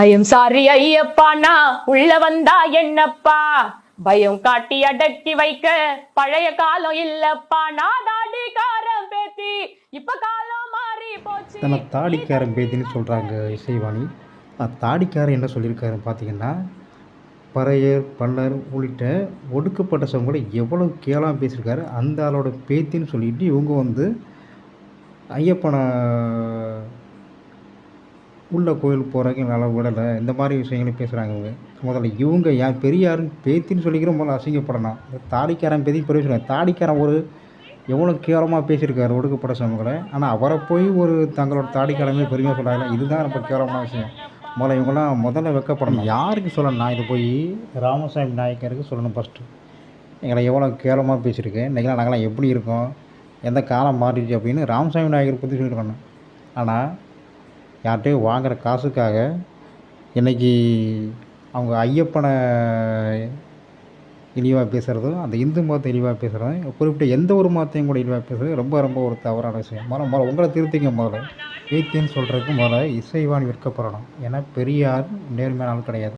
ஐயம் sorry Ayyappa நான் உள்ள வந்தா என்னப்பா பயம் காட்டி அடக்கி வைக்க பழைய காலம் இல்லப்பா நான் தாடிக்காரன் பேத்தி இப்ப காலம் மாறி போச்சு. தன்னை தாடிக்காரன் பேத்தின்னு சொல்கிறாங்க இசைவாணி. தாடிக்காரன் என்ன சொல்லியிருக்காரு பார்த்தீங்கன்னா, பறையர் பல்லர் உள்ளிட்ட ஒடுக்கப்பட்ட சமூகங்களை எவ்வளோ கேவலமாக பேசியிருக்காரு. அந்த ஆளோட பேத்தின்னு சொல்லிட்டு இவங்க வந்து ஐயப்பனை உள்ள கோயிலுக்கு போகிறதுக்கு என்னால் விடலை, இந்த மாதிரி விஷயங்களையும் பேசுகிறாங்க இவங்க. முதல்ல இவங்க யார் பெரியாருன்னு பேத்தின்னு சொல்லிக்கிற முதல்ல அசிங்கப்படணும். தாடிக்காரன் பேத்தி பெரிய சொல்லுவாங்க. தாடிக்காரன் ஒரு எவ்வளோ கேவலமாக பேசியிருக்காரு ஒடுக்கப்பட்ட சமூகங்களை. ஆனால் அவரை போய் ஒரு தங்களோட தாடிக்காரமே பெருமையாக சொல்கிறாங்க. இதுதான் ரொம்ப கேவலமான விஷயம். முதல்ல இவங்கெல்லாம் முதல்ல வெட்கப்படணும். யாருக்கு சொல்லணும்னா இதை போய் ராமசாமி நாயக்கருக்கு சொல்லணும் ஃபஸ்ட்டு. எங்களை எவ்வளோ கேவலமாக பேசியிருக்கேன், இன்றைக்கெல்லாம் நாங்களாம் எப்படி இருக்கோம், எந்த காலம் மாறிடுச்சு அப்படின்னு ராமசாமி நாயக்கரை பற்றி சொல்லியிருக்கணும். ஆனால் யார்கிட்டையும் வாங்குகிற காசுக்காக இன்றைக்கி அவங்க ஐயப்பனை இழிவாக பேசுகிறதும், அந்த இந்து மதத்தை இழிவாக பேசுகிறதும், குறிப்பிட்ட எந்த ஒரு மதத்தையும் கூட இழிவாக பேசுகிறது ரொம்ப ரொம்ப ஒரு தவறான விஷயம். முதல்ல உங்களை திருத்திங்க. முதல்ல பேத்தின்னு சொல்கிறதுக்கு முதல்ல இசைவாணி வெட்கப்படணும். ஏன்னா பெரியார் நேர்மையான ஆள் கிடையாது.